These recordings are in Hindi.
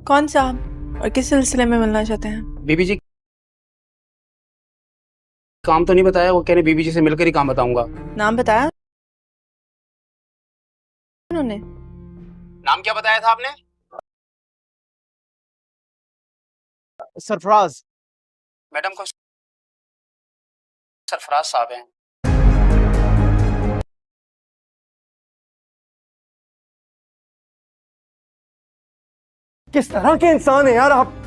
कौन सा और किस सिलसिले में मिलना चाहते हैं? बीबी जी काम तो नहीं बताया, वो कह रहे बीबी जी से मिलकर ही काम बताऊंगा। नाम बताया उन्होंने? नाम क्या बताया था आपने? सरफराज। मैडम को सरफराज साहब हैं। किस तरह के इंसान है यार आप।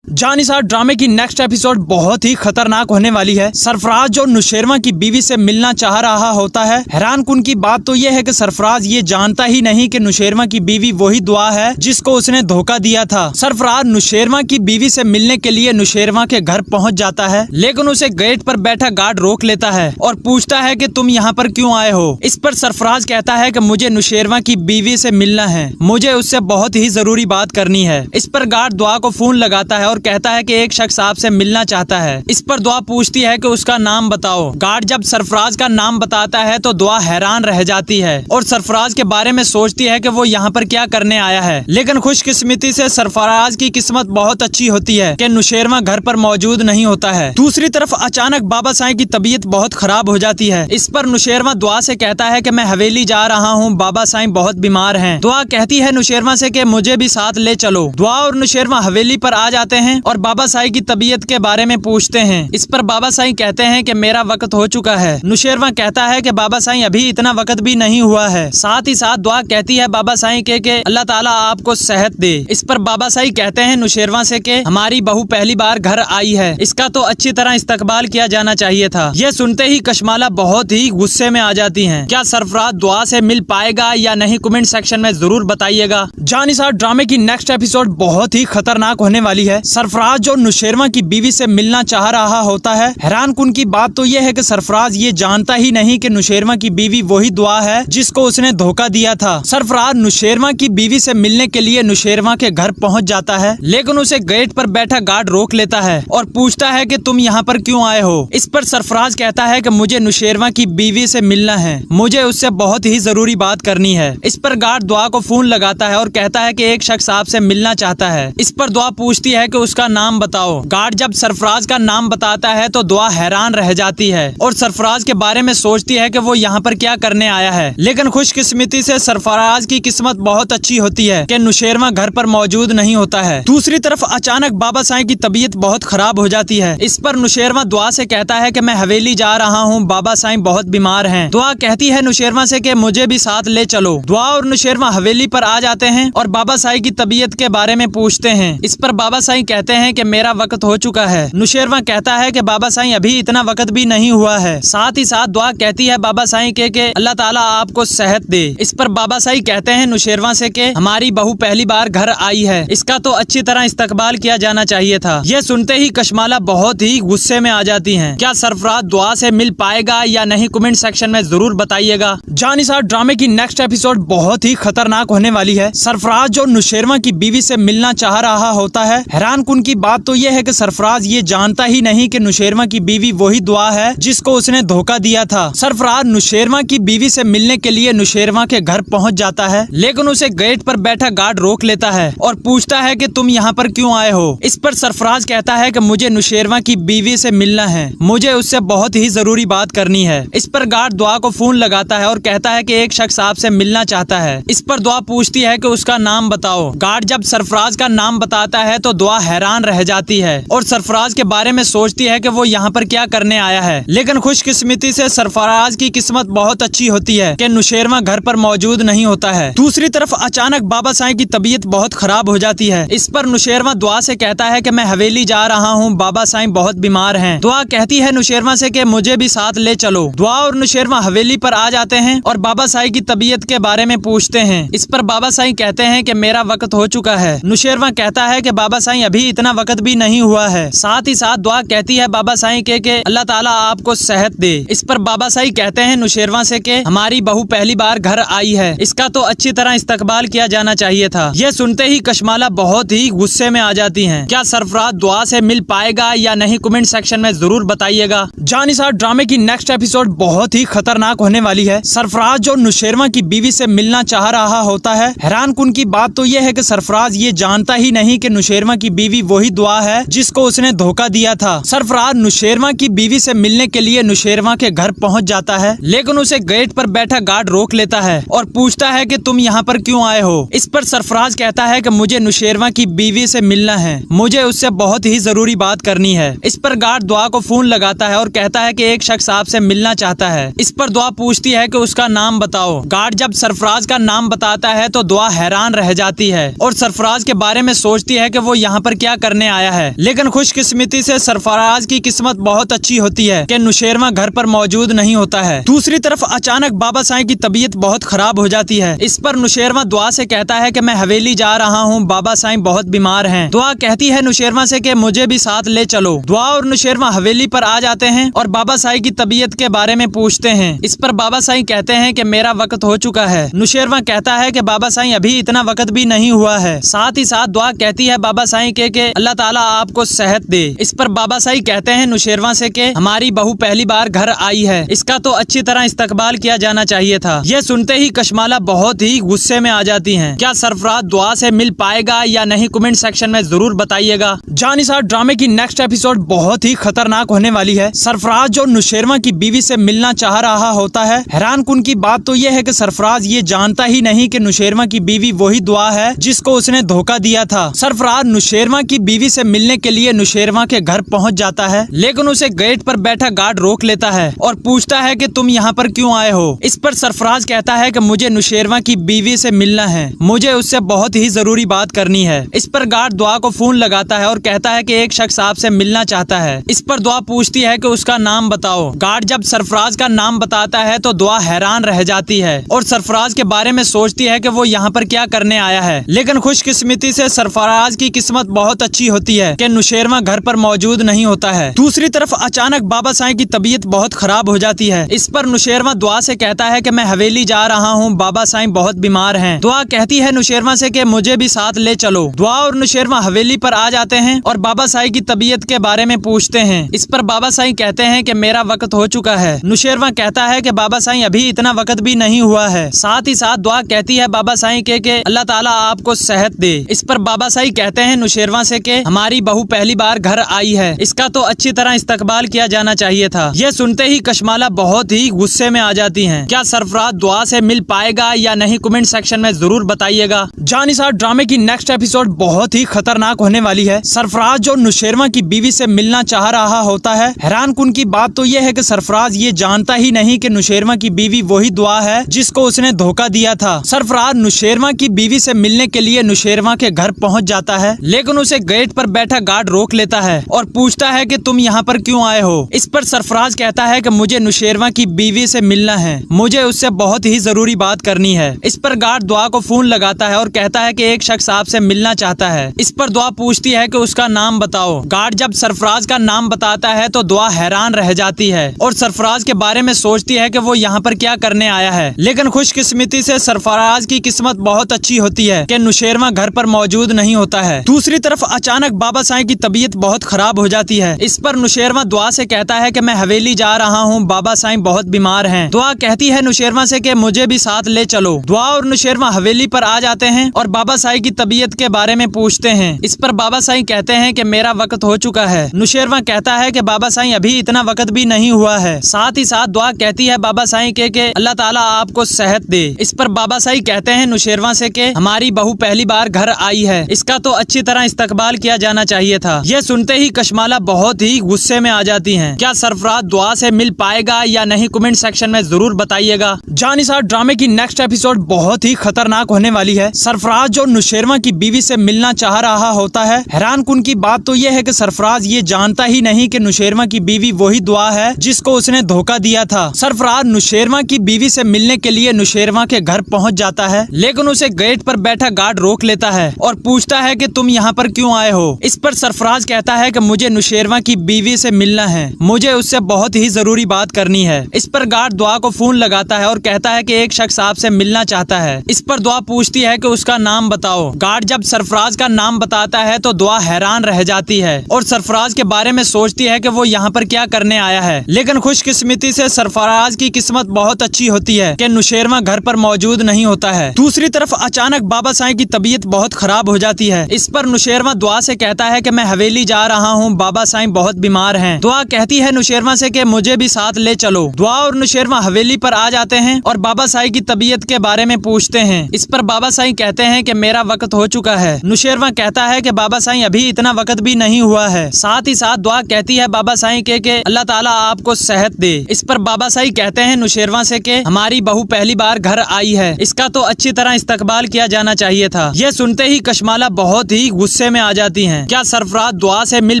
जानिसार ड्रामे की नेक्स्ट एपिसोड बहुत ही खतरनाक होने वाली है। सरफराज जो नुशेरवा की बीवी से मिलना चाह रहा होता है। हैरानकुन की बात तो यह है कि सरफराज ये जानता ही नहीं कि नुशेरवा की बीवी वही दुआ है जिसको उसने धोखा दिया था। सरफराज नुशेरवा की बीवी से मिलने के लिए नुशेरवा के घर पहुंच जाता है, लेकिन उसे गेट पर बैठा गार्ड रोक लेता है और पूछता है कि तुम यहाँ पर क्यों आए हो। इस पर सरफराज कहता है कि मुझे नुशेरवा की बीवी से मिलना है, मुझे उससे बहुत ही जरूरी बात करनी है। इस पर गार्ड दुआ को फोन लगाता है और कहता है कि एक शख्स आपसे मिलना चाहता है। इस पर दुआ पूछती है कि उसका नाम बताओ। गार्ड जब सरफराज का नाम बताता है तो दुआ हैरान रह जाती है और सरफराज के बारे में सोचती है कि वो यहाँ पर क्या करने आया है। लेकिन खुशकिस्मती से सरफराज की किस्मत बहुत अच्छी होती है कि नुशेरवा घर पर मौजूद नहीं होता है। दूसरी तरफ अचानक बाबा साईं की तबीयत बहुत खराब हो जाती है। इस पर नुशेरवा दुआ से कहता है कि मैं हवेली जा रहा हूँ, बाबा साईं बहुत बीमार हैं। दुआ कहती है नुशेरवा से कि मुझे भी साथ ले चलो। दुआ और नुशेरवा हवेली पर आ जाते हैं और बाबा साईं की तबीयत के बारे में पूछते हैं। इस पर बाबा साईं कहते हैं कि मेरा वक्त हो चुका है। नुशेरवा कहता है कि बाबा साईं अभी इतना वक्त भी नहीं हुआ है। साथ ही साथ दुआ कहती है बाबा साईं के अल्लाह ताला आपको सेहत दे। इस पर बाबा साईं कहते हैं नुशेरवा से कि हमारी बहू पहली बार घर आई है, इसका तो अच्छी तरह इस्तकबाल किया जाना चाहिए था। यह सुनते ही कशमाला बहुत ही गुस्से में आ जाती हैं। क्या सरफराज दुआ से मिल पाएगा या नहीं, कमेंट सेक्शन में जरूर बताइएगा। जानिसार ड्रामे की नेक्स्ट एपिसोड बहुत ही खतरनाक होने वाली है। सरफराज जो नुशेरवा की बीवी से मिलना चाह रहा होता है। हैरानकुन की बात तो यह है कि सरफराज ये जानता ही नहीं कि नुशेरवा की बीवी वही दुआ है जिसको उसने धोखा दिया था। सरफराज नुशेरवा की बीवी से मिलने के लिए नुशेरवा के घर पहुंच जाता है, लेकिन उसे गेट पर बैठा गार्ड रोक लेता है और पूछता है कि तुम यहाँ पर क्यों आए हो। इस पर सरफराज कहता है कि मुझे नुशेरवा की बीवी से मिलना है, मुझे उससे बहुत ही जरूरी बात करनी है। इस पर गार्ड दुआ को फोन लगाता है और कहता है कि एक शख्स आपसे मिलना चाहता है। इस पर दुआ पूछती है कि उसका नाम बताओ। गार्ड जब सरफराज का नाम बताता है तो दुआ हैरान रह जाती है और सरफराज के बारे में सोचती है कि वो यहाँ पर क्या करने आया है। लेकिन खुशकिस्मती से सरफराज की किस्मत बहुत अच्छी होती है कि नुशेरवा घर पर मौजूद नहीं होता है। दूसरी तरफ अचानक बाबा साईं की तबीयत बहुत खराब हो जाती है। इस पर नुशेरवा दुआ से कहता है कि मैं हवेली जा रहा हूँ, बाबा साईं बहुत बीमार हैं। दुआ कहती है नुशेरवा से कि मुझे भी साथ ले चलो। दुआ और नुशेरवा हवेली पर आ जाते हैं और बाबा साईं की तबीयत के बारे में पूछते हैं। इस पर बाबा साईं कहते हैं कि मेरा वक्त हो चुका है। नुशेरवा कहता है कि बाबा साईं अभी इतना वक्त भी नहीं हुआ है। साथ ही साथ दुआ कहती है बाबा साईं के अल्लाह ताला आपको सेहत दे। इस पर बाबा साईं कहते हैं नुशेरवा से कि हमारी बहू पहली बार घर आई है, इसका तो अच्छी तरह इस्तकबाल किया जाना चाहिए था। यह सुनते ही कशमाला बहुत ही गुस्से में आ जाती हैं। क्या सरफराज दुआ से मिल पाएगा या नहीं, कमेंट सेक्शन में जरूर बताइएगा। जानिसार ड्रामे की नेक्स्ट एपिसोड बहुत ही खतरनाक होने वाली है। सरफराज जो नुशेरवा की बीवी से मिलना चाह रहा होता है। हैरानकुन की बात तो यह है कि सरफराज ये जानता ही नहीं कि नुशेरवा की बीवी वही दुआ है जिसको उसने धोखा दिया था। सरफराज नुशेरवा की बीवी से मिलने के लिए नुशेरवा के घर पहुंच जाता है, लेकिन उसे गेट पर बैठा गार्ड रोक लेता है और पूछता है कि तुम यहाँ पर क्यों आए हो। इस पर सरफराज कहता है कि मुझे नुशेरवा की बीवी से मिलना है, मुझे उससे बहुत ही जरूरी बात करनी है। इस पर गार्ड दुआ को फोन लगाता है और कहता है कि एक शख्स आपसे मिलना चाहता है। इस पर दुआ पूछती है कि उसका नाम बताओ। गार्ड जब सरफराज का नाम बताता है तो दुआ हैरान रह जाती है और सरफराज के बारे में सोचती है कि वो यहाँ पर क्या करने आया है। लेकिन खुशकिस्मती से सरफराज की किस्मत बहुत अच्छी होती है कि नुशेरवा घर पर मौजूद नहीं होता है। दूसरी तरफ अचानक बाबा साईं की तबीयत बहुत खराब हो जाती है। इस पर नुशेरवा दुआ से कहता है कि मैं हवेली जा रहा हूँ, बाबा साईं बहुत बीमार हैं। दुआ कहती है नुशेरवा से कि मुझे भी साथ ले चलो। दुआ और नुशेरवा हवेली पर आ जाते हैं और बाबा साईं की तबीयत के बारे में पूछते हैं। इस पर बाबा साईं कहते हैं कि मेरा वक्त हो चुका है। नुशेरवा कहता है कि बाबा साईं अभी अभी इतना वक्त भी नहीं हुआ है। साथ ही साथ दुआ कहती है बाबा साईं के अल्लाह ताला आपको सेहत दे। इस पर बाबा साईं कहते हैं नुशेरवा से के हमारी बहू पहली बार घर आई है, इसका तो अच्छी तरह इस्तकबाल किया जाना चाहिए था। यह सुनते ही कशमाला बहुत ही गुस्से में आ जाती हैं। क्या सरफराज दुआ से मिल पाएगा या नहीं, कमेंट सेक्शन में जरूर बताइएगा। जानिसार ड्रामे की नेक्स्ट एपिसोड बहुत ही खतरनाक होने वाली है। सरफराज जो नुशेरवा की बीवी से मिलना चाह रहा होता है। हैरानकुन की बात तो यह है कि सरफराज ये जानता ही नहीं कि नुशेरवा की बीवी वही दुआ है जिसको उसने धोखा दिया था। सरफराज नुशेरवा की बीवी से मिलने के लिए नुशेरवा के घर पहुंच जाता है, लेकिन उसे गेट पर बैठा गार्ड रोक लेता है और पूछता है कि तुम यहाँ पर क्यों आए हो। इस पर सरफराज कहता है कि मुझे नुशेरवा की बीवी से मिलना है, मुझे उससे बहुत ही जरूरी बात करनी है। इस पर गार्ड दुआ को फोन लगाता है और कहता है कि एक शख्स आपसे मिलना चाहता है। इस पर दुआ पूछती है कि उसका नाम बताओ। गार्ड जब सरफराज का नाम बताता है तो दुआ हैरान रह जाती है और सरफराज के बारे में सोचती है कि वो यहाँ पर क्या करने आया है। लेकिन खुशकिस्मती से सरफराज की किस्मत बहुत अच्छी होती है कि नुशेरवा घर पर मौजूद नहीं होता है। दूसरी तरफ अचानक बाबा साईं की तबीयत बहुत खराब हो जाती है। इस पर नुशेरवा दुआ से कहता है कि मैं हवेली जा रहा हूँ, बाबा साईं बहुत बीमार हैं। दुआ कहती है नुशेरवा से कि मुझे भी साथ ले चलो। दुआ और नुशेरवा हवेली पर आ जाते हैं और बाबा साईं की तबीयत के बारे में पूछते हैं। इस पर बाबा साईं कहते हैं कि मेरा वक्त हो चुका है। नुशेरवा कहता है कि बाबा साईं अभी इतना वक्त भी नहीं हुआ है। साथ ही साथ दुआ कहती है बाबा साईं के अल्लाह ताला आपको सेहत दे। इस पर बाबा साईं कहते हैं नुशेरवा से कि हमारी बहू पहली बार घर आई है, इसका तो अच्छी तरह इस्तकबाल किया जाना चाहिए था। यह सुनते ही कशमाला बहुत ही गुस्से में आ जाती हैं। क्या सरफराज दुआ से मिल पाएगा या नहीं, कमेंट सेक्शन में जरूर बताइएगा। जानिसार ड्रामे की नेक्स्ट एपिसोड बहुत ही खतरनाक होने वाली है। सरफराज जो नुशेरवा की बीवी से मिलना चाह रहा होता है। हैरानकुन की बात तो यह है कि सरफराज ये जानता ही नहीं कि नुशेरवा की बीवी वही दुआ है जिसको उसने धोखा दिया था। सरफराज नुशेरवा की बीवी से मिलने के लिए नुशेरवा के घर पहुंच जाता है, लेकिन उसे गेट पर बैठा गार्ड रोक लेता है और पूछता है कि तुम यहाँ पर क्यों आए हो। इस पर सरफराज कहता है कि मुझे नुशेरवा की बीवी से मिलना है, मुझे उससे बहुत ही जरूरी बात करनी है। इस पर गार्ड दुआ को फोन लगाता है और कहता है कि एक शख्स आपसे मिलना चाहता है। इस पर दुआ पूछती है कि उसका नाम बताओ। गार्ड जब सरफराज का नाम बताता है तो दुआ हैरान रह जाती है और सरफराज के बारे में सोचती है कि वो यहाँ पर क्या करने आया है। लेकिन खुशकिस्मती से सरफराज की किस्मत बहुत अच्छी होती है कि नुशेरवा घर पर मौजूद नहीं होता है। दूसरी तरफ अचानक बाबा साईं की तबीयत बहुत खराब हो जाती है। इस पर नुशेरवा दुआ से कहता है कि मैं हवेली जा रहा हूँ, बाबा साईं बहुत बीमार हैं। दुआ कहती है नुशेरवा से कि मुझे भी साथ ले चलो। दुआ और नुशेरवा हवेली पर आ जाते हैं और बाबा साईं की तबीयत के बारे में पूछते हैं। इस पर बाबा साईं कहते हैं कि मेरा वक्त हो चुका है। नुशेरवा कहता है कि बाबा साईं अभी इतना वक्त भी नहीं हुआ है। साथ ही साथ दुआ कहती है बाबा साईं के अल्लाह ताला आपको सेहत दे। इस पर बाबा साईं कहते हैं नुशेरवा से कि हमारी बहू पहली बार घर आई है, इसका तो अच्छी तरह इस्तकबाल किया जाना चाहिए था। यह सुनते ही कशमाला बहुत ही गुस्से में आ जाती हैं। क्या सरफराज दुआ से मिल पाएगा या नहीं, कमेंट सेक्शन में जरूर बताइएगा। जानिसार ड्रामे की नेक्स्ट एपिसोड बहुत ही खतरनाक होने वाली है। सरफराज जो नुशेरवा की बीवी से मिलना चाह रहा होता है। हैरानकुन की बात तो यह है कि सरफराज ये जानता ही नहीं कि नुशेरवा की बीवी वही दुआ है जिसको उसने धोखा दिया था। सरफराज नुशेरवा की बीवी से मिलने के लिए नुशेरवा के घर पहुंच जाता है, लेकिन उसे गेट पर बैठा गार्ड रोक लेता है और पूछता है कि तुम यहाँ पर क्यों आए हो। इस पर सरफराज कहता है कि मुझे नुशेरवा की बीवी से मिलना है, मुझे उससे बहुत ही जरूरी बात करनी है। इस पर गार्ड दुआ को फोन लगाता है और कहता है कि एक शख्स आपसे मिलना चाहता है। इस पर दुआ पूछती है कि उसका नाम बताओ। गार्ड जब सरफराज का नाम बताता है तो दुआ हैरान रह जाती है और सरफराज के बारे में सोचती है कि वो यहाँ पर क्या करने आया है। लेकिन खुशकिस्मती से सरफराज की किस्मत बहुत अच्छी होती है कि नुशेरवा घर पर मौजूद नहीं होता है। दूसरी तरफ अचानक बाबा साईं की तबीयत बहुत खराब हो जाती है। इस पर नुशेरवा दुआ से कहता है कि मैं हवेली जा रहा हूँ, बाबा साईं बहुत बीमार हैं। दुआ कहती है नुशेरवा से कि मुझे भी साथ ले चलो। दुआ और नुशेरवा हवेली पर आ जाते हैं और बाबा साईं की तबीयत के बारे में पूछते हैं। इस पर बाबा साईं कहते हैं कि मेरा वक्त हो चुका है। नुशेरवा कहता है कि बाबा साईं अभी इतना वक्त भी नहीं हुआ है। साथ ही साथ दुआ कहती है बाबा साईं के अल्लाह ताला आपको सेहत दे। इस पर बाबा साईं कहते हैं नुशेरवा से कि हमारी बहू पहली बार घर आई है, इसका तो अच्छी तरह इस्तकबाल किया जाना चाहिए था। यह सुनते ही कशमाला बहुत ही गुस्से में आ जाती हैं। क्या सरफराज दुआ से मिल पाएगा या नहीं, कमेंट सेक्शन में जरूर बताइएगा। जानिसार ड्रामे की नेक्स्ट एपिसोड बहुत ही खतरनाक होने वाली है। सरफराज जो नुशेरवा की बीवी से मिलना चाह रहा होता है। हैरानकुन की बात तो यह है कि सरफराज ये जानता ही नहीं कि नुशेरवा की बीवी वही दुआ है जिसको उसने धोखा दिया था। सरफराज नुशेरवा की बीवी से मिलने के लिए नुशेरवा के घर पहुंच जाता है, लेकिन उसे गेट पर बैठा गार्ड रोक लेता है और पूछता है कि तुम यहाँ पर क्यों आए हो। इस पर सरफराज कहता है कि मुझे नुशेरवा की बीवी से मिलना है, मुझे उससे बहुत ही जरूरी बात करनी है। इस पर गार्ड दुआ को फोन लगाता है और कहता है कि एक शख्स आपसे मिलना चाहता है। इस पर दुआ पूछती है कि उसका नाम बताओ। गार्ड जब सरफराज का नाम बताता है तो दुआ हैरान रह जाती है और सरफराज के बारे में सोचती है कि वो यहाँ पर क्या करने आया है। लेकिन खुशकिस्मती से सरफराज की किस्मत बहुत अच्छी होती है कि नुशेरवा घर पर मौजूद नहीं होता है। दूसरी तरफ अचानक बाबा साईं की तबीयत बहुत खराब हो जाती है। इस पर नुशेरवा दुआ से कहता है कि मैं हवेली जा रहा हूँ, बाबा साईं बहुत बीमार हैं। दुआ कहती है नुशेरवा से कि मुझे भी साथ ले चलो। दुआ और नुशेरवा हवेली पर आ जाते हैं और बाबा साईं की तबीयत के बारे में पूछते हैं। इस पर बाबा साईं कहते हैं कि मेरा वक्त हो चुका है। नुशेरवा कहता है कि बाबा साईं अभी इतना वक्त भी नहीं हुआ है। साथ ही साथ दुआ कहती है बाबा साईं के अल्लाह ताला आपको सेहत दे। इस पर बाबा साईं कहते हैं नुशेरवा से कि हमारी बहू पहली बार घर आई है, इसका तो अच्छी तरह इस्तकबाल किया जाना चाहिए था। यह सुनते ही कशमाला बहुत ही गुस्से में आ जाती हैं। क्या सरफराज दुआ से मिल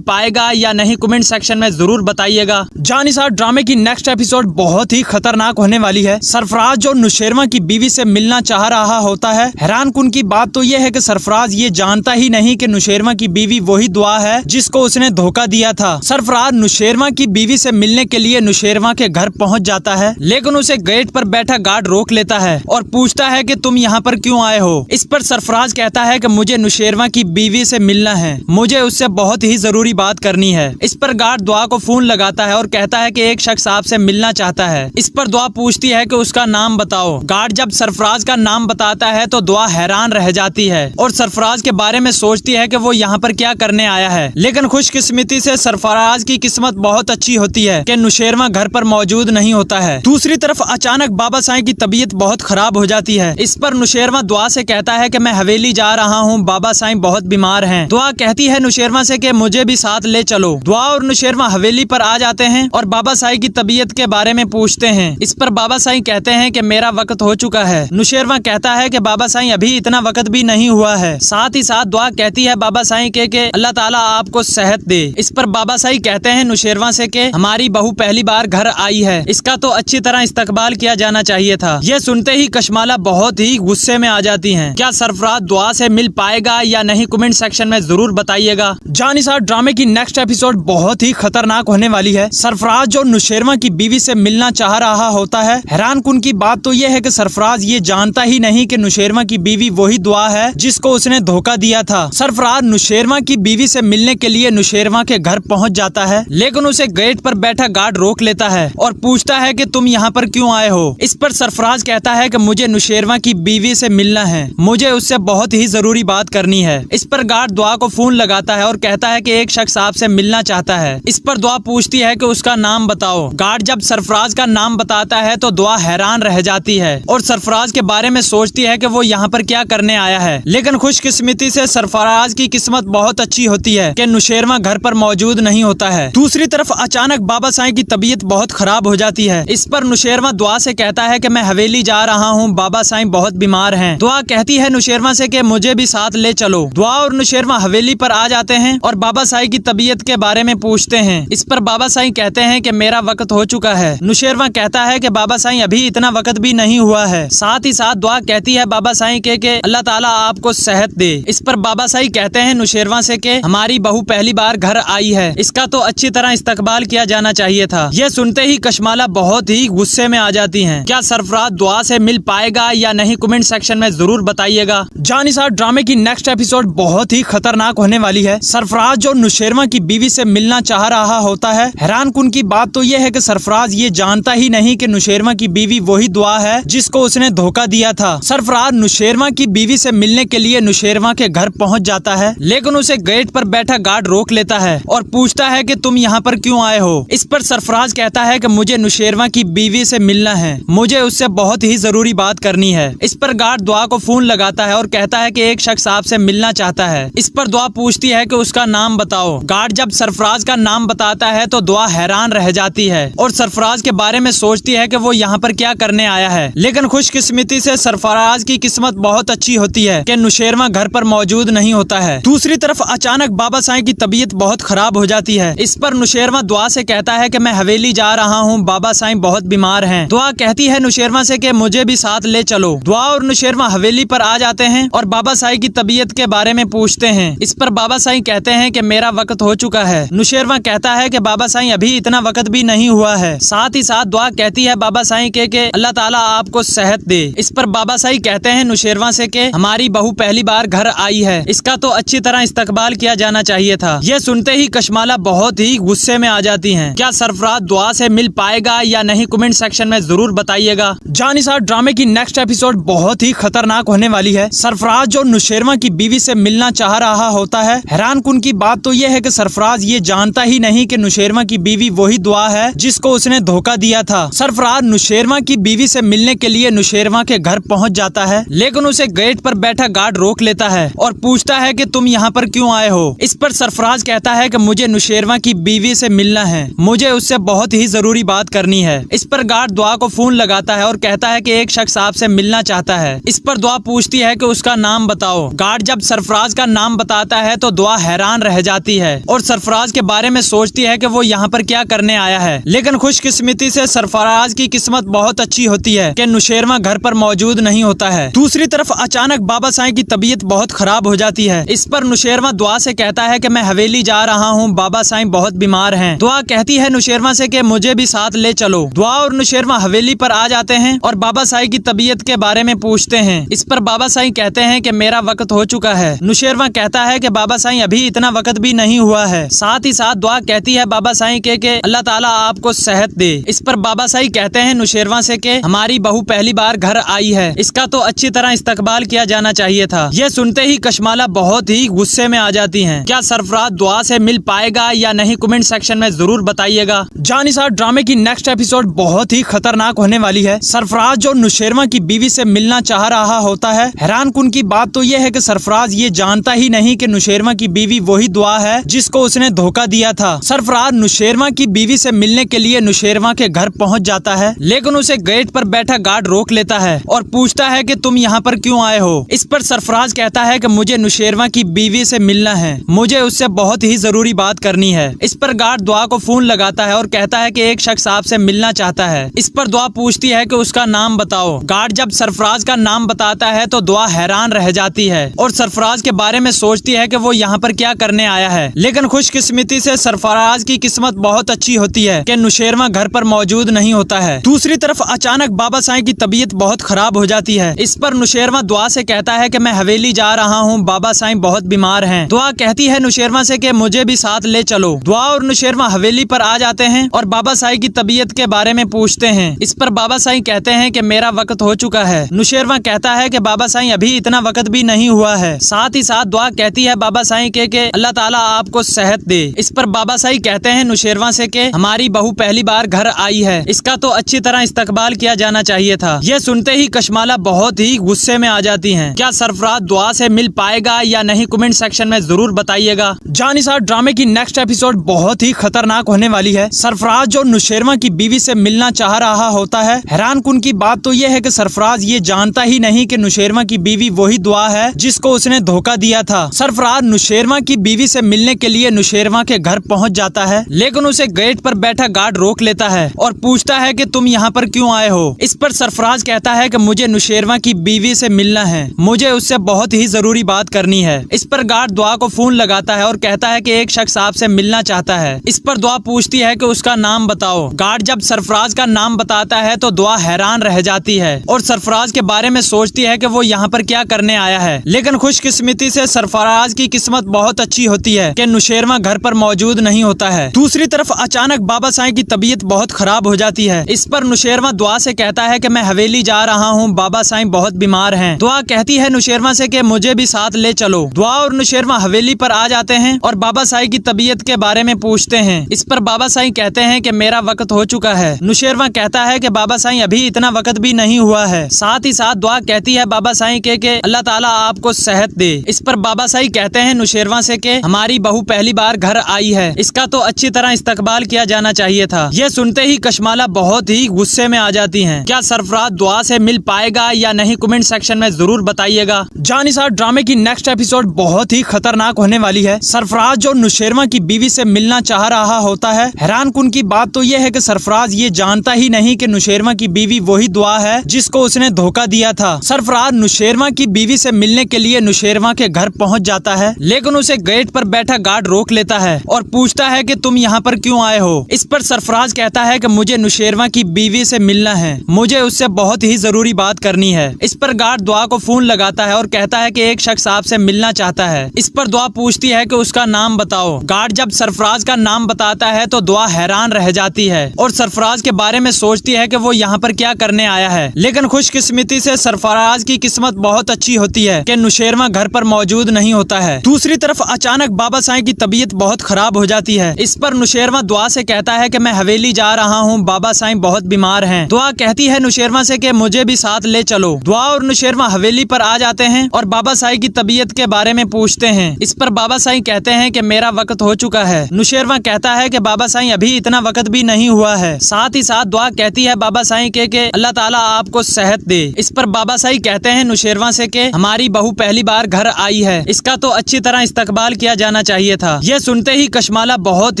पाएगा या नहीं, कमेंट सेक्शन में जरूर बताइएगा। जानिसार ड्रामे की नेक्स्ट एपिसोड बहुत ही खतरनाक होने वाली है। सरफराज जो नुशेरवा की बीवी से मिलना चाह रहा होता है। हैरानकुन की बात तो यह है कि सरफराज ये जानता ही नहीं कि नुशेरवा की बीवी वही दुआ है जिसको उसने धोखा दिया था। सरफराज नुशेरवा की बीवी से मिलने के लिए नुशेरवा के घर पहुंच जाता है, लेकिन उसे गेट पर बैठा गार्ड रोक लेता है और पूछता है कि तुम यहाँ पर क्यों आए हो। इस पर सरफराज कहता है कि मुझे नुशेरवा की बीवी से मिलना है, मुझे उससे बहुत ही जरूरी बात करनी है। इस पर गार्ड दुआ को फोन लगाता है और कहता है कि एक शख्स आपसे मिलना चाहता है। इस पर दुआ पूछती है कि उसका नाम बताओ। गार्ड जब सरफराज का नाम बताता है तो दुआ हैरान रह जाती है और सरफराज के बारे में सोचती है कि वो यहाँ पर क्या करने आया है। लेकिन खुशकिस्मती से सरफराज की किस्मत बहुत अच्छी होती है कि नुशेरवा घर पर मौजूद नहीं होता है। दूसरी तरफ अचानक बाबा साईं की तबीयत बहुत खराब हो जाती है। इस पर नुशेरवा दुआ से कहता है कि मैं हवेली जा रहा हूँ, बाबा साईं बहुत बीमार हैं। दुआ कहती है नुशेरवा से कि मुझे भी साथ ले चलो। दुआ और नुशेरवा हवेली पर आ जाते हैं और बाबा साईं की तबीयत के बारे में पूछते हैं। इस पर बाबा साईं कहते हैं कि मेरा वक्त हो चुका है। नुशेरवा कहता है कि बाबा साईं अभी इतना वक्त भी नहीं हुआ है। साथ ही साथ दुआ कहती है बाबा साईं के अल्लाह ताला आपको सेहत दे। इस पर बाबा साईं कहते हैं नुशेरवा से कि हमारी बहू पहली बार घर आई है, इसका तो अच्छी तरह इस्तकबाल किया जाना चाहिए था। यह सुनते ही कशमाला बहुत ही गुस्से में आ जाती हैं। क्या सरफराज दुआ से मिल पाएगा या नहीं, कमेंट सेक्शन में जरूर बताइएगा। जानिसार ड्रामे की नेक्स्ट एपिसोड बहुत ही खतरनाक होने वाली है। सरफराज जो नुशेरवा की बीवी से मिलना चाह रहा होता है। हैरानकुन की बात तो यह है कि सरफराज ये जानता ही नहीं कि नुशेरवा की बीवी वही दुआ है जिसको उसने धोखा दिया था। सरफराज नुशेरवा की बीवी से मिलने के लिए नुशेरवा के घर पहुंच जाता है, लेकिन उसे गेट पर बैठा गार्ड रोक लेता है और पूछता है कि तुम यहाँ पर क्यों आए हो। इस पर सरफराज कहता है कि मुझे नुशेरवा की बीवी से मिलना है, मुझे उससे बहुत ही जरूरी बात करनी है। इस पर गार्ड दुआ को फोन लगाता है और कहता है कि एक शख्स आपसे मिलना चाहता है। इस पर दुआ पूछती है कि उसका नाम बताओ। गार्ड जब सरफराज का नाम बताता है तो दुआ हैरान रह जाती है और सरफराज के बारे में सोचती है कि वो यहाँ पर क्या करने आया है। लेकिन खुशकिस्मती से सरफराज की किस्मत बहुत अच्छी होती है कि नुशेरवा घर पर मौजूद नहीं होता है। दूसरी तरफ अचानक बाबा साईं की तबीयत बहुत खराब हो जाती है। इस पर नुशेरवा दुआ से कहता है कि मैं हवेली जा रहा हूँ, बाबा साईं बहुत बीमार हैं। दुआ कहती है नुशेरवा से कि मुझे भी साथ ले चलो। दुआ और नुशेरवा हवेली पर आ जाते हैं और बाबा साईं की तबीयत के बारे में पूछते हैं। इस पर बाबा साईं कहते हैं कि मेरा वक्त हो चुका है। नुशेरवा कहता है कि बाबा साईं अभी इतना वक्त भी नहीं हुआ है। साथ ही साथ दुआ कहती है बाबा साईं के अल्लाह ताला आपको सेहत दे। इस पर बाबा साईं कहते हैं नुशेरवा से कि हमारी बहू पहली बार घर आई है, इसका तो अच्छी तरह इस्तकबाल किया जाना चाहिए था। यह सुनते ही कशमाला बहुत ही गुस्से में आ जाती हैं। क्या सरफराज दुआ से मिल पाएगा या नहीं, कमेंट सेक्शन में जरूर बताइएगा। जानिसार ड्रामे की नेक्स्ट एपिसोड बहुत ही खतरनाक होने वाली है। सरफराज जो नुशेरवा की बीवी से मिलना चाह रहा होता है। हैरानकुन की बात तो यह है कि सरफराज ये जानता ही नहीं कि नुशेरवा की बीवी वही दुआ है जिसको उसने धोखा दिया था। सरफराज नुशेरवा की बीवी से मिलने के लिए नुशेरवा के घर पहुंच जाता है, लेकिन उसे गेट पर बैठा गार्ड रोक लेता है और पूछता है कि तुम यहाँ पर क्यों आए हो। इस पर सरफराज कहता है कि मुझे नुशेरवा की बीवी से मिलना है, मुझे उससे बहुत ही जरूरी बात करनी है। इस पर गार्ड दुआ को फोन लगाता है और कहता है कि एक शख्स आपसे मिलना चाहता है। इस पर दुआ पूछती है कि उसका नाम बताओ। गार्ड जब सरफराज का नाम बताता है तो दुआ हैरान रह जाती है और सरफराज के बारे में सोचती है कि वो यहाँ पर क्या करने आया है। लेकिन खुशकिस्मती से सरफराज की किस्मत बहुत अच्छी होती है कि नुशेरवा घर पर मौजूद नहीं होता है। दूसरी तरफ अचानक बाबा साईं की तबीयत बहुत खराब हो जाती है। इस पर नुशेरवा दुआ से कहता है कि मैं हवेली जा रहा हूँ, बाबा साईं बहुत बीमार हैं। दुआ कहती है नुशेरवा से कि मुझे भी साथ ले चलो। दुआ और नुशेरवा हवेली पर आ जाते हैं और बाबा साईं की तबीयत के बारे में पूछते पूछते हैं। इस पर बाबा साईं कहते हैं कि मेरा वक्त हो चुका है। नुशेरवा कहता है कि बाबा साईं अभी इतना वक्त भी नहीं हुआ है। साथ ही साथ दुआ कहती है बाबा साईं के अल्लाह ताला आपको सेहत दे। इस पर बाबा साईं कहते हैं नुशेरवा से कि हमारी बहू पहली बार घर आई है, इसका तो अच्छी तरह इस्तकबाल किया जाना चाहिए था। ये सुनते ही कशमाला बहुत ही गुस्से में आ जाती हैं। क्या सरफराज दुआ से मिल पाएगा या नहीं, कमेंट सेक्शन में जरूर बताइएगा। जानिसार ड्रामे की नेक्स्ट एपिसोड बहुत ही खतरनाक होने वाली है। सरफराज जो नुशेरवा की बीवी से मिलना चाह रहा होता है। हैरानकुन की बात तो यह है कि सरफराज ये जानता ही नहीं कि नुशेरवा की बीवी वही दुआ है जिसको उसने धोखा दिया था। सरफराज नुशेरवा की बीवी से मिलने के लिए नुशेरवा के घर पहुंच जाता है, लेकिन उसे गेट पर बैठा गार्ड रोक लेता है और पूछता है कि तुम यहाँ पर क्यों आए हो। इस पर सरफराज कहता है कि मुझे नुशेरवा की बीवी से मिलना है, मुझे उससे बहुत ही जरूरी बात करनी है। इस पर गार्ड दुआ को फोन लगाता है और कहता है कि एक शख्स आपसे मिलना चाहता है। इस पर दुआ पूछती है कि उसका नाम बताओ। गार्ड जब सरफराज का नाम बताता है तो दुआ हैरान रह जाती है और सरफराज के बारे में सोचती है कि वो यहाँ पर क्या करने आया है। लेकिन खुशकिस्मती से सरफराज की किस्मत बहुत अच्छी होती है कि नुशेरवा घर पर मौजूद नहीं होता है। दूसरी तरफ अचानक बाबा साईं की तबीयत बहुत खराब हो जाती है। इस पर नुशेरवा दुआ से कहता है कि मैं हवेली जा रहा हूँ, बाबा साईं बहुत बीमार हैं। दुआ कहती है नुशेरवा से कि मुझे भी साथ ले चलो। दुआ और नुशेरवा हवेली पर आ जाते हैं और बाबा साईं की तबीयत के बारे में पूछते हैं। इस पर बाबा साईं कहते हैं कि मेरा वक्त हो चुका है। नुशेरवा कहता है कि बाबा साईं अभी इतना वक्त भी नहीं हुआ है। साथ ही साथ दुआ कहती है बाबा साईं के अल्लाह ताला आपको सेहत दे। इस पर बाबा साईं कहते हैं नुशेरवा से कि हमारी बहू पहली बार घर आई है, इसका तो अच्छी तरह इस्तकबाल किया जाना चाहिए था। ये सुनते ही कशमाला बहुत ही गुस्से में आ जाती हैं। क्या सरफराज दुआ से मिल पाएगा या नहीं, कमेंट सेक्शन में जरूर बताइएगा। जानिसार ड्रामे की नेक्स्ट एपिसोड बहुत ही खतरनाक होने वाली है। सरफराज जो नुशेरवा की बीवी से मिलना चाह रहा होता है। हैरानकुन की बात तो यह है कि सरफराज ये जानता ही नहीं कि नुशेरवा की बीवी वही दुआ है जिसको उसने धोखा दिया था। सरफराज नुशेरवा की बीवी से मिलने के लिए नुशेरवा के घर पहुंच जाता है, लेकिन उसे गेट पर बैठा गार्ड रोक लेता है और पूछता है कि तुम यहाँ पर क्यों आए हो। इस पर सरफराज कहता है कि मुझे नुशेरवा की बीवी से मिलना है, मुझे उससे बहुत ही जरूरी बात करनी है। इस पर गार्ड दुआ को फोन लगाता है और कहता है कि एक शख्स आपसे मिलना चाहता है। इस पर दुआ पूछती है कि उसका नाम बताओ। गार्ड जब सरफराज का नाम बताता है तो दुआ हैरान रह जाती है और सरफराज के बारे में सोचती है कि वो यहाँ पर क्या करने आया है। लेकिन खुशकिस्मती से सरफराज की किस्मत बहुत अच्छी होती है कि नुशेरवा घर पर मौजूद नहीं होता है। दूसरी तरफ अचानक बाबा साईं की तबीयत बहुत खराब हो जाती है। इस पर नुशेरवा दुआ से कहता है कि मैं हवेली जा रहा हूँ, बाबा साईं बहुत बीमार हैं। दुआ कहती है नुशेरवा से कि मुझे भी साथ ले चलो। दुआ और नुशेरवा हवेली पर आ जाते हैं और बाबा साईं की तबीयत के बारे में पूछते हैं। इस पर बाबा साईं कहते हैं कि मेरा वक्त हो चुका है। नुशेरवा कहता है कि बाबा साईं अभी इतना वक्त भी नहीं हुआ है। साथ ही साथ दुआ कहती है बाबा साईं के अल्लाह ताला आपको सेहत दे। इस पर बाबा साईं कहते हैं नुशेरवा से कि हमारी बहू पहली बार घर आई है, इसका तो अच्छी तरह इस्तकबाल किया जाना चाहिए था। ये सुनते ही कशमाला बहुत ही गुस्से में आ जाती हैं। क्या सरफराज दुआ से मिल पाएगा या नहीं, कमेंट सेक्शन में जरूर बताइएगा। जानिसार ड्रामे की नेक्स्ट एपिसोड बहुत ही खतरनाक होने वाली है। सरफराज जो नुशेरवा की बीवी से मिलना चाह रहा होता है। हैरानकुन की बात तो यह है कि सरफराज ये जानता ही नहीं कि नुशेरवा की बीवी वही दुआ है जिसको उसने धोखा दिया था। सरफराज नुशेरवा की बीवी से मिलने के लिए नुशेरवा के घर पहुंच जाता है, लेकिन उसे गेट पर बैठा गार्ड रोक लेता है और पूछता है कि तुम यहाँ पर क्यों आए हो। इस पर सरफराज कहता है कि मुझे नुशेरवा की बीवी से मिलना है, मुझे उससे बहुत ही जरूरी बात करनी है। इस पर गार्ड दुआ को फोन लगाता है और कहता है कि एक शख्स आपसे मिलना चाहता है। इस पर दुआ पूछती है कि उसका नाम बताओ। गार्ड जब सरफराज का नाम बताता है तो दुआ हैरान रह जाती है और सरफराज के बारे में सोचती है कि वो यहाँ पर क्या करने आया है। लेकिन खुशकिस्मती से सरफराज की किस्मत बहुत अच्छी होती है कि नुशेरवा घर पर मौजूद नहीं होता है। दूसरी तरफ अचानक बाबा साईं की तबीयत बहुत खराब हो जाती है। इस पर नुशेरवा दुआ से कहता है कि मैं हवेली जा रहा हूँ, बाबा साईं बहुत बीमार हैं। दुआ कहती है नुशेरवा से कि मुझे भी साथ ले चलो। दुआ और नुशेरवा हवेली पर आ जाते हैं और बाबा साईं की तबीयत के बारे में पूछते हैं। इस पर बाबा साईं कहते हैं कि मेरा वक्त हो चुका है। नुशेरवा कहता है कि बाबा साईं अभी इतना वक्त भी नहीं हुआ है। साथ ही साथ दुआ कहती है बाबा साईं के अल्लाह ताला आपको सेहत दे। इस पर बाबा साईं कहते हैं नुशेरवा से कि हमारी बहू पहली बार घर आई है, इसका तो अच्छी तरह इस्तकबाल किया जाना चाहिए था। ये सुनते ही कशमाला बहुत ही गुस्से में आ जाती हैं। क्या सरफराज दुआ से मिल पाएगा या नहीं, कमेंट सेक्शन में जरूर बताइएगा। जानिसार ड्रामे की नेक्स्ट एपिसोड बहुत ही खतरनाक होने वाली है। सरफराज जो नुशेरवा की बीवी से मिलना चाह रहा होता है। हैरानकुन की बात तो यह है कि सरफराज ये जानता ही नहीं कि नुशेरवा की बीवी वही दुआ है जिसको उसने धोखा दिया था। सरफराज नुशेरवा की बीवी से मिलने के लिए नुशेरवा के घर घर पहुंच जाता है, लेकिन उसे गेट पर बैठा गार्ड रोक लेता है और पूछता है कि तुम यहाँ पर क्यों आए हो। इस पर सरफराज कहता है कि मुझे नुशेरवा की बीवी से मिलना है, मुझे उससे बहुत ही जरूरी बात करनी है। इस पर गार्ड दुआ को फोन लगाता है और कहता है कि एक शख्स आपसे मिलना चाहता है। इस पर दुआ पूछती है कि उसका नाम बताओ। गार्ड जब सरफराज का नाम बताता है तो दुआ हैरान रह जाती है और सरफराज के बारे में सोचती है कि वो यहाँ पर क्या करने आया है। लेकिन खुशकिस्मती से सरफराज की किस्मत बहुत अच्छी होती है कि नुशेरवा घर पर मौजूद नहीं होता है। दूसरी तरफ अचानक बाबा साईं की तबीयत बहुत खराब हो जाती है। इस पर नुशेरवा दुआ से कहता है कि मैं हवेली जा रहा हूँ, बाबा साईं बहुत बीमार हैं। दुआ कहती है नुशेरवा से कि मुझे भी साथ ले चलो। दुआ और नुशेरवा हवेली पर आ जाते हैं और बाबा साईं की तबीयत के बारे में पूछते हैं। इस पर बाबा साईं कहते हैं कि मेरा वक्त हो चुका है। नुशेरवा कहता है कि बाबा साईं अभी इतना वक्त भी नहीं हुआ है। साथ ही साथ दुआ कहती है बाबा साईं के अल्लाह ताला आपको सेहत दे। इस पर बाबा साईं कहते हैं नुशेरवा से कि हमारी बहू पहली बार घर आई है, इसका तो अच्छी तरह इस्तकबाल किया जाना चाहिए था। यह सुनते ही कशमाला बहुत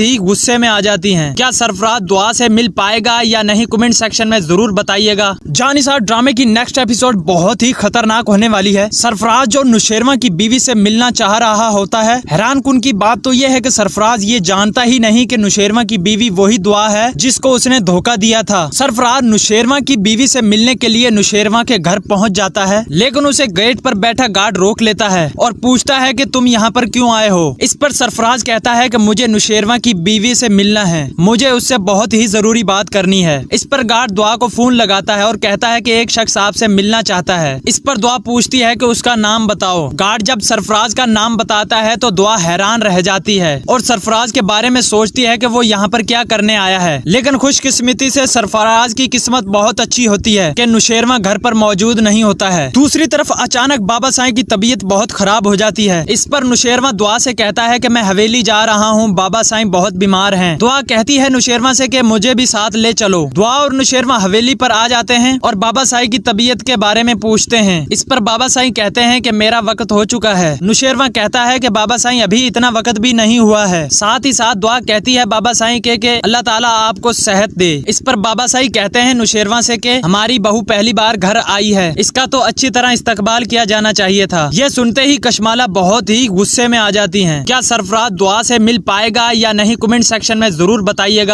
ही गुस्से में आ जाती हैं। क्या सरफराज दुआ से मिल पाएगा या नहीं, कमेंट सेक्शन में जरूर बताइएगा। जानिसार ड्रामे की नेक्स्ट एपिसोड बहुत ही खतरनाक होने वाली है। सरफराज जो नुशेरवा की बीवी से मिलना चाह रहा होता है। हैरानकुन की बात तो यह है कि सरफराज ये जानता ही नहीं कि नुशेरवा की बीवी वही दुआ है जिसको उसने धोखा दिया था। सरफराज नुशेरवा की बीवी से मिलने के लिए नुशेरवा के घर पहुंच जाता है, लेकिन उसे गेट पर बैठा गार्ड रोक लेता है और पूछता है कि तुम यहाँ पर क्यों आए हो। इस पर सरफराज कहता है कि मुझे नुशेरवा की बीवी से मिलना है, मुझे उससे बहुत ही जरूरी बात करनी है। इस पर गार्ड दुआ को फोन लगाता है और कहता है कि एक शख्स आपसे मिलना चाहता है। इस पर दुआ पूछती है कि उसका नाम बताओ। गार्ड जब सरफराज का नाम बताता है तो दुआ हैरान रह जाती है और सरफराज के बारे में सोचती है कि वो यहाँ पर क्या करने आया है। लेकिन खुशकिस्मती से सरफराज की किस्मत बहुत अच्छी होती है कि नुशेरवा घर पर मौजूद नहीं होता है। दूसरी तरफ अचानक बाबा साईं की तबीयत बहुत खराब हो जाती है। इस पर नुशेरवा दुआ से कहता है कि मैं हवेली जा रहा हूँ, बाबा साईं बहुत बीमार हैं। दुआ कहती है नुशेरवा से कि मुझे भी साथ ले चलो। दुआ और नुशेरवा हवेली पर आ जाते हैं और बाबा साईं की तबीयत के बारे में पूछते हैं। इस पर बाबा साईं कहते हैं कि मेरा वक्त हो चुका है। नुशेरवा कहता है कि बाबा साईं अभी इतना वक्त भी नहीं हुआ है। साथ ही साथ दुआ कहती है बाबा साईं के अल्लाह ताला आपको सेहत दे। इस पर बाबा साईं कहते हैं नुशेरवा से कि हमारी बहू पहली बार घर आई है, इसका तो अच्छी तरह इस्तकबाल किया जाना चाहिए था। यह सुनते ही कशमाला बहुत ही गुस्से में आ जाती हैं। क्या सरफराज दुआ से मिल पाएगा या नहीं, कमेंट सेक्शन में जरूर बताइएगा।